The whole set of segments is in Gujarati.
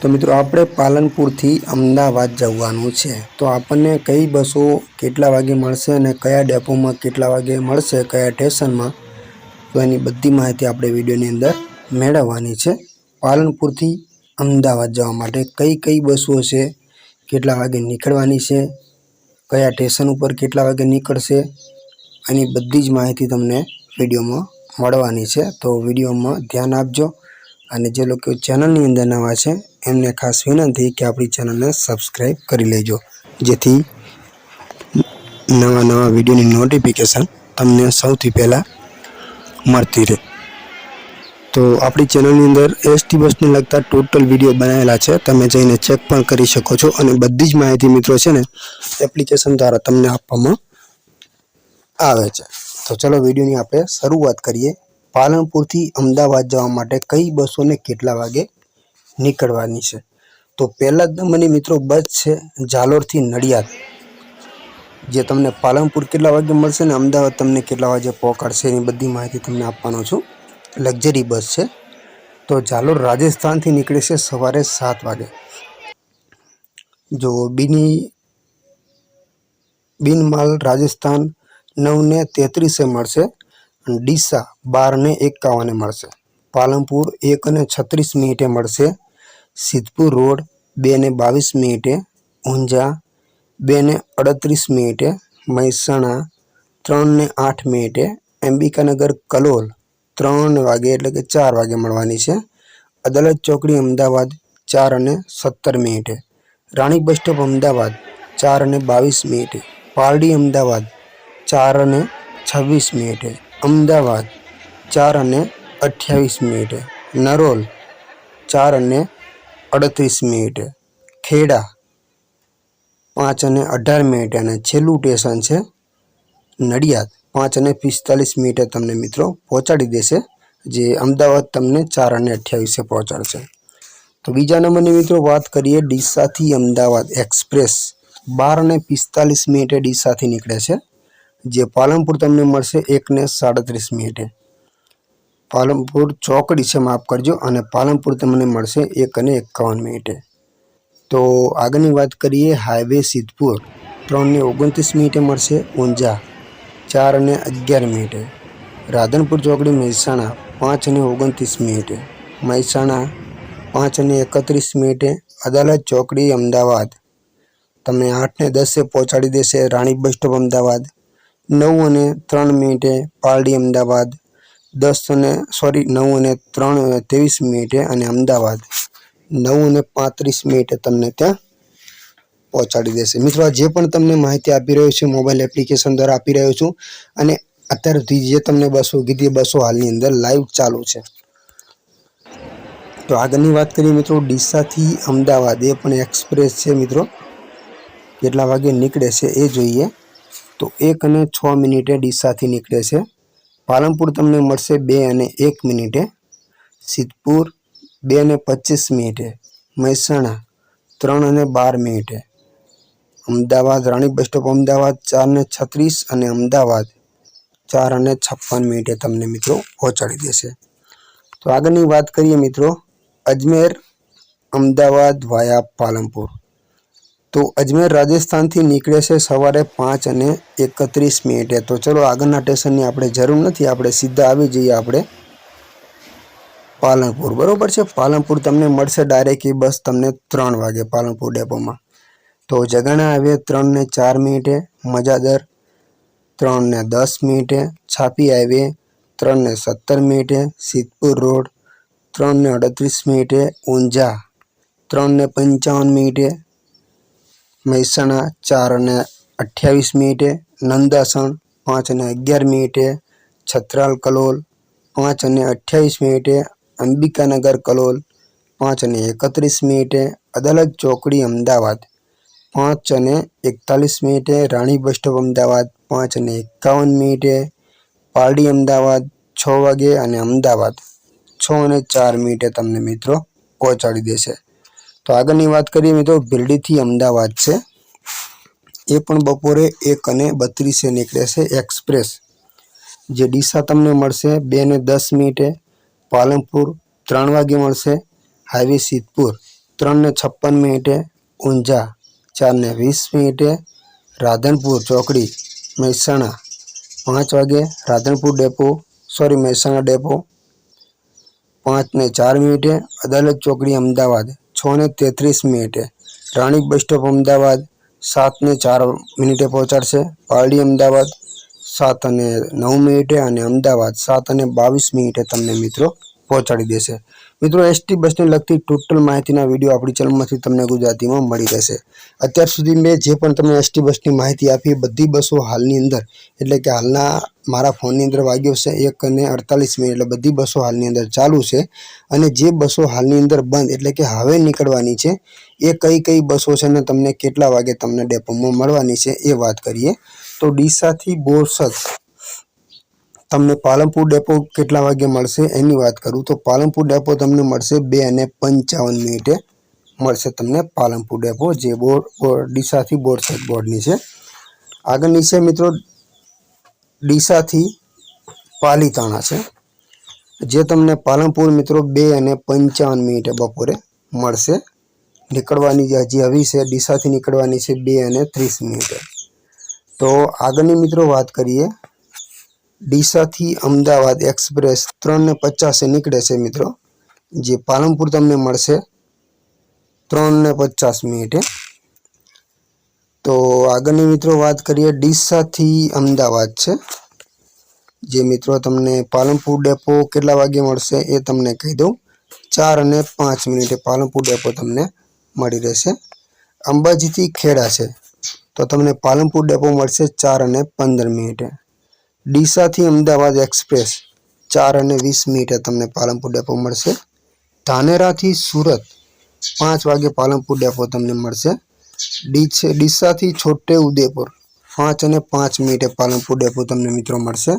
तो मित्रों आपणे पालनपुर थी अमदावाद जवानुं छे। तो आपने कई बसों केटला वागे मळशे अने कया डेपोमां केटला वागे मळशे, कया स्टेशनमां, तो एनी बधी माहिती आपणे विडियोनी अंदर मेळववानी छे। पालनपुर थी अमदावाद जवा माटे कई कई बसों छे, केटला वागे નીકળવાની छे, कया स्टेशन पर केटला वागे નીકળશે, एनी बधी ज माहिती तमने विडियोमां मळवानी छे। तो विडियोमां ध्यान आपजो અને જે લોકો ચેનલની અંદર નવા છે એમને ખાસ વિનંતી કે આપણી ચેનલને સબસ્ક્રાઇબ કરી લેજો, જેથી નવા નવા વિડીયોની નોટિફિકેશન તમને સૌથી પહેલાં મળતી રહે। તો આપણી ચેનલની અંદર એસટી બસને લગતા ટોટલ વિડીયો બનાવેલા છે, તમે જઈને ચેક પણ કરી શકો છો અને બધી જ માહિતી મિત્રો છે ને એપ્લિકેશન દ્વારા તમને આપવામાં આવે છે। તો ચલો વિડીયોની આપણે શરૂઆત કરીએ। पालनपुर थी अमदावाद जवा माटे कई बसों ने केटला वागे નીકળવાની છે। तो पहला नंबरनी मित्रों बस है जालोर थी नडियाद, जे तमने पालनपुर केटला वागे मळशे ने अमदावाद तमने केटला वागे पहोंचाडशे एनी बधी माहिती तमने आपवानो छुं। लग्जरी बस है। तो जालोर राजस्थान थी निकळे छे सवारे 7 वागे। जो बीनमाल राजस्थान 9:33 मळशे, डीसा 12:51 मळशे। पालनपुर 1:36 मळशे। सिद्धपुर रोड 2:22, ऊंझा 2:38, महेसाणा 3:08, अंबिकानगर कलोल 3 वागे एटले के 4 वागे मळवानी छे। अदालत चौकड़ी अमदावाद 4:17, राणी बस स्टॉप अमदावाद 4:22, पारडी अमदावाद 4:26, अमदावाद 4:28, नरोल 4:38, खेड़ा 5:18 અને છેલ્લું સ્ટેશન છે નડિયાદ 5:45 તમને મિત્રો પહોંચાડી દેશે, જે અમદાવાદ તમને 4:28 પહોંચાડશે। તો બીજા નંબરની મિત્રો વાત કરીએ ડીસાથી અમદાવાદ एक्सप्रेस 12:45 ડીસાથી નીકળે છે, जे पालनपुर तमने मळशे 1:37। पालनपुर चौकड़ी से माफ करजो अने पालनपुर तमने मळशे 1:51। तो आगळनी बात करिए हाईवे सिद्धपुर 3:29 मळशे, ऊंझा 4:11, राधनपुर चौकड़ी महेसाणा 5:29, महेसाणा 5:31, अदालत चौकड़ी अमदावाद तमने 8:10 पहोंचाड़ी देशे। राणी बस स्टॉप अमदावाद 9:03, पारडी अमदावाद 9:23 અને અમદાવાદ 9:35 તમને ત્યાં પહોંચાડી દેશે। મિત્રો જે પણ તમને માહિતી આપી રહ્યો છું મોબાઈલ એપ્લિકેશન દ્વારા આપી રહ્યો છું અને અત્યાર સુધી જે તમને બસો કીધી બસો હાલની અંદર લાઈવ ચાલુ છે। તો આગળની વાત કરીએ મિત્રો ડીસાથી અમદાવાદ એ પણ એક્સપ્રેસ છે મિત્રો, કેટલા વાગે નીકળે છે એ જોઈએ। तो 1:06 ડીસાથી નીકળે છે। पालनपुर तमने मळशे 2:01, सिद्धपुर 2:25, महेसाणा 3:12, अमदावाद राणी बस स्टॉप अमदावाद 4:36 અને अमदावाद 4:56 तमने मित्रों पहोंचाड़ी देशे। तो आगळनी बात करिए मित्रों अजमेर अमदावाद वाया पालनपुर। तो अजमेर राजस्थान थी निकळे छे सवारे 5:31। तो चलो आगळना स्टेशननी आपणे जरूर नथी, आपणे सीधा आवी जईए आपणे पालनपुर, बरोबर छे। पालनपुर तमने मळशे डायरेक्ट ई बस तमने 3 वागे पालनपुर डेपोमां। तो जगाणा हाईवे 3:04, मजादर 3:10, छापी हाईवे 3:17, सिद्धपुर रोड 3:38, ऊंझा 3:55, महेसाणा 4:28, नंदासण 5:11, छत्राल कलोल 5:28, अंबिकानगर कलोल 5:31, अदालत चौकड़ी अमदावाद 5:41, राणी बस स्टॉप अमदावाद 5:51, पारडी अमदावाद 6 वागे અને अमदावाद 6:04 તમને મિત્રો પહોંચાડી દેશે। तो આગળની વાત કરીએ મિત્રો ભીલડીથી અમદાવાદ છે, એ પણ બપોરે 1:32 નીકળે છે एक्सप्रेस, જે ડીસા તમને મળશે 2:10, पालनपुर 3 वागे મળશે, हाईवे सिद्धपुर 3:56 ઊંઝા 4:20 રાધનપુર ચોકડી મહેસાણા 5 વાગે રાધનપુર મહેસાણા ડેપો 5:04 અદાલત ચોકડી અમદાવાદ 6:33 રાણીપ બસ સ્ટોપ અમદાવાદ 7:04 પહોંચાડશે પારડી અમદાવાદ 7:09 અને અમદાવાદ 7:22 તમને મિત્રો પહોંચાડી દેશે। મિત્રો એસટી બસને લગતી ટોટલ માહિતીના વિડીયો આપણી ચેનલમાંથી તમને ગુજરાતીમાં મળી રહેશે। અત્યાર સુધી મેં જે પણ તમને એસટી બસની માહિતી આપી બધી બસો હાલની અંદર એટલે કે હાલના મારા ફોનની અંદર વાગ્યો છે 1:48 એટલે બધી બસો હાલની અંદર ચાલુ છે અને જે બસો હાલની અંદર બંધ એટલે કે હવે નીકળવાની છે એ કઈ બસો છે અને તમને કેટલા વાગે તમને ડેપોમાં મળવાની છે એ વાત કરીએ તો ડીસાથી બોરસદ તમને પાલનપુર ડેપો કેટલા વાગે મળશે એની વાત કરું તો પાલનપુર ડેપો તમને મળશે 2:55 મળશે તમને પાલનપુર ડેપો જે ડીસાથી બોરસદ બોર્ડની છે। આગળની છે મિત્રો ડીસાથી પાલીતાણા છે જે તમને પાલનપુર મિત્રો 2:55 બપોરે મળશે। નીકળવાની હજી આવી છે ડીસાથી નીકળવાની છે 2:30 તો આગળની મિત્રો વાત કરીએ ડીસાથી અમદાવાદ એક્સપ્રેસ 3:50 નીકળે છે મિત્રો જે પાલનપુર તમને મળશે 3:50 તો આગળની મિત્રો વાત કરીએ ડીસાથી અમદાવાદ છે જે મિત્રો તમને પાલનપુર ડેપો કેટલા વાગે મળશે એ તમને કહી દઉં 4:05 પાલનપુર ડેપો તમને મળી રહેશે। અંબાજીથી ખેડા છે તો તમને પાલનપુર ડેપો મળશે 4:15 ડીસાથી અમદાવાદ એક્સપ્રેસ 4:20 તમને પાલનપુર ડેપો મળશે। ધાનેરાથી સુરત 5 વાગે પાલનપુર ડેપો તમને મળશે। ડીસાથી છોટે ઉદેપુર 5:05 પાલનપુર ડેપો તમને મિત્રો મળશે।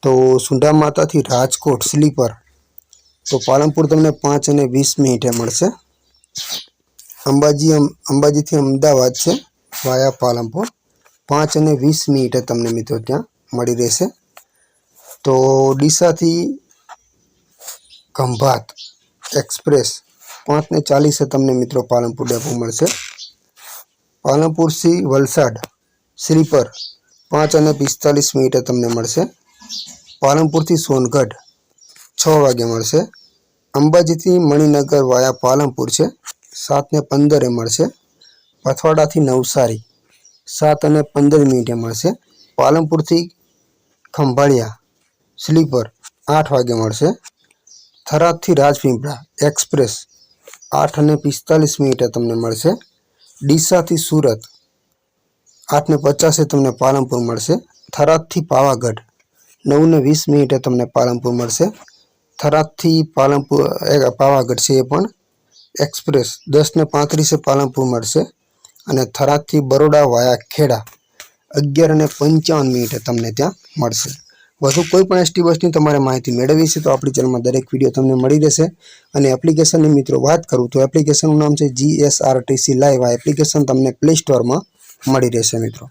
તો સુંઢા માતાથી રાજકોટ સ્લીપર તો પાલનપુર તમને 5:20 મળશે। અંબાજીથી અમદાવાદ છે વાયા પાલનપુર 5:20 તમને મિત્રો ત્યાં મળી રહેશે। તો ડીસાથી ખંભાત એક્સપ્રેસ 5:40 તમને મિત્રો પાલનપુર ડેપો મળશે। પાલનપુરથી વલસાડ સ્લીપર 5:45 તમને મળશે। પાલનપુરથી સોનગઢ 6 વાગે મળશે। અંબાજીથી મણિનગર વાયા પાલનપુર છે 7:15 મળશે। પથવાડાથી નવસારી 7:15 મળશે। પાલનપુરથી ખંભાળિયા સ્લીપર 8 વાગે મળશે। થરાદથી રાજપીપળા એક્સપ્રેસ 8:45 તમને મળશે। ડીસાથી સુરત 8:50 તમને પાલનપુર મળશે। થરાદથી પાવાગઢ 9:20 તમને પાલનપુર મળશે। થરાદથી પાવાગઢ છે એ પણ એક્સપ્રેસ 10:35 પાલનપુર મળશે અને થરાદથી બરોડા વાયા ખેડા 11:55 તમને ત્યાં મળશે। વધુ કોઈ પણ એસટી બસની તમારે માહિતી મેળવવી છે તો આપણી ચેનલમાં દરેક વિડીયો તમને મળી રહેશે। અને એપ્લિકેશનની મિત્રો વાત કરું તો એપ્લિકેશનનું નામ છે GSRTC લાઈવ। આ એપ્લિકેશન તમને પ્લે સ્ટોરમાં મળી રહેશે મિત્રો।